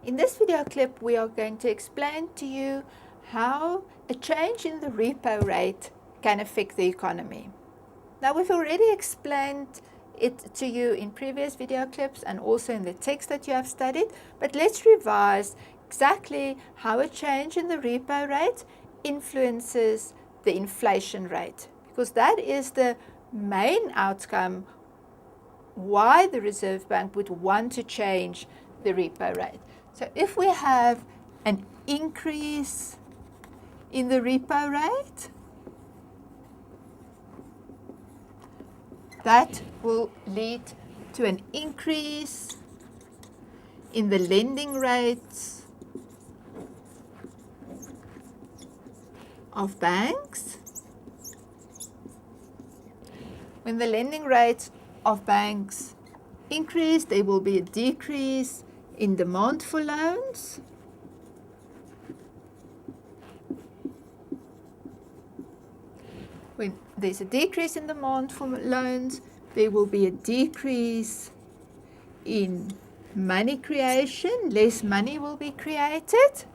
In this video clip, we are going to explain to you how a change in the repo rate can affect the economy. Now, we've already explained it to you in previous video clips and also in the text that you have studied, but let's revise exactly how a change in the repo rate influences the inflation rate, because that is the main outcome why the Reserve Bank would want to change the repo rate. So if we have an increase in the repo rate, that will lead to an increase in the lending rates of banks. When the lending rates of banks increase, there will be a decrease in demand for loans. When there's a decrease in demand for loans, there will be a decrease in money creation. Less money will be created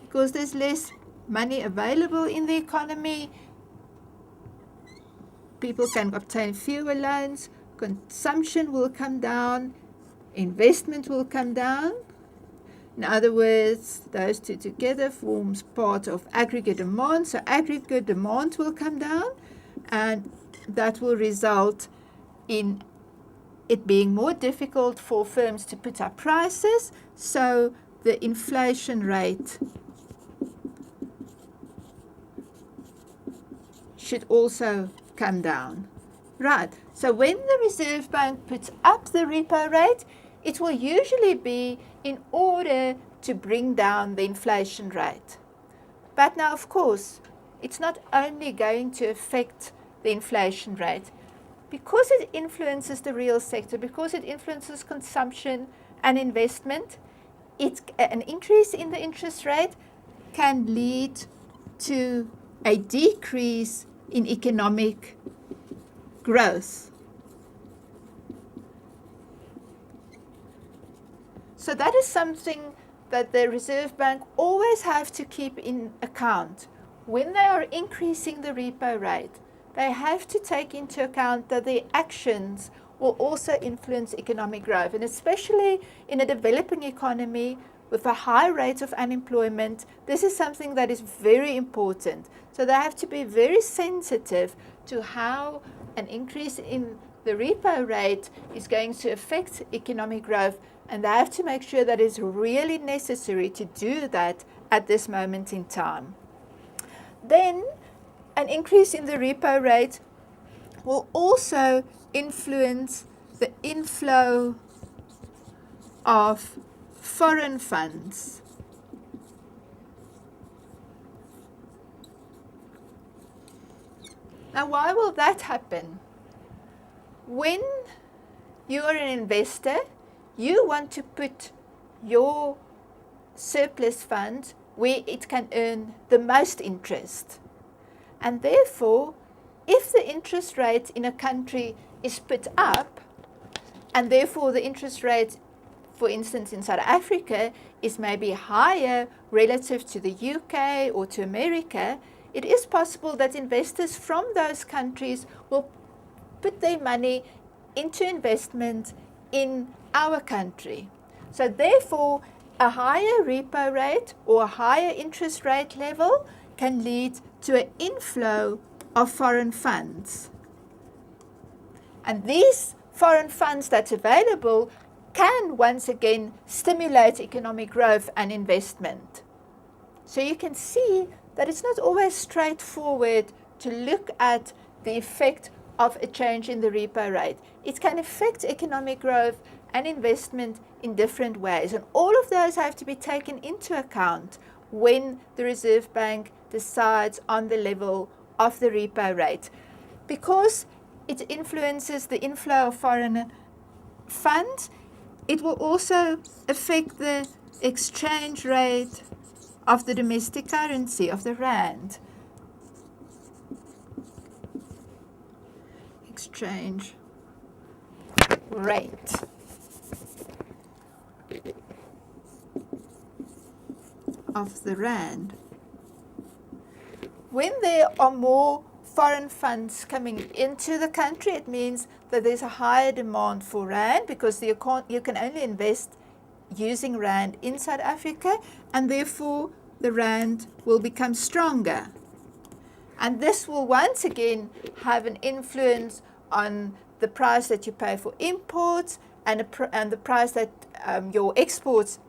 because there's less money available in the economy. People can obtain fewer loans, consumption will come down, investment will come down. In other words, those two together forms part of aggregate demand. So aggregate demand will come down, and that will result in it being more difficult for firms to put up prices. So the inflation rate should also come down. Right, so when the Reserve Bank puts up the repo rate, it will usually be in order to bring down the inflation rate. But now, of course, it's not only going to affect the inflation rate. Because it influences the real sector, because it influences consumption and investment, an increase in the interest rate can lead to a decrease in economic growth. So that is something that the Reserve Bank always have to keep in account. When they are increasing the repo rate, they have to take into account that their actions will also influence economic growth. And especially in a developing economy with a high rate of unemployment, this is something that is very important. So they have to be very sensitive to how an increase in the repo rate is going to affect economic growth, and they have to make sure that it's really necessary to do that at this moment in time. Then an increase in the repo rate will also influence the inflow of foreign funds. Now, why will that happen? When you are an investor, you want to put your surplus funds where it can earn the most interest. And therefore, if the interest rate in a country is put up, and therefore the interest rate, for instance, in South Africa is maybe higher relative to the UK or to America, it is possible that investors from those countries will put their money into investment in our country. So therefore, a higher repo rate or a higher interest rate level can lead to an inflow of foreign funds. And these foreign funds that's available can once again stimulate economic growth and investment. So you can see that it's not always straightforward to look at the effect of a change in the repo rate. It can affect economic growth and investment in different ways. And all of those have to be taken into account when the Reserve Bank decides on the level of the repo rate. Because it influences the inflow of foreign funds, it will also affect the exchange rate of the domestic currency, of the rand. Exchange rate. of the rand. When there are more foreign funds coming into the country, it means that there's a higher demand for rand because you can only invest using rand in South Africa, and therefore the rand will become stronger. And this will once again have an influence on the price that you pay for imports and the price that your exports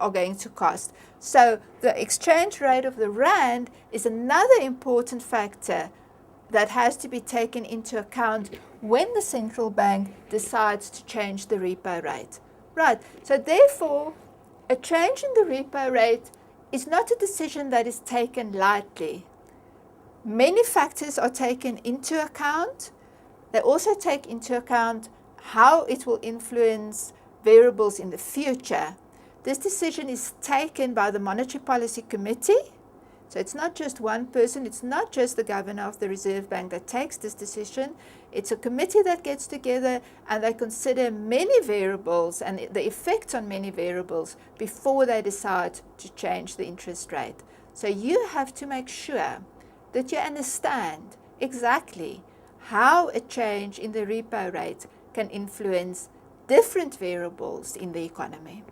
are going to cost. So the exchange rate of the rand is another important factor that has to be taken into account when the central bank decides to change the repo rate. Right, so therefore, a change in the repo rate is not a decision that is taken lightly. Many factors are taken into account. They also take into account how it will influence variables in the future. This decision is taken by the Monetary Policy Committee. So it's not just one person, it's not just the governor of the Reserve Bank that takes this decision. It's a committee that gets together and they consider many variables and the effects on many variables before they decide to change the interest rate. So you have to make sure that you understand exactly how a change in the repo rate can influence different variables in the economy.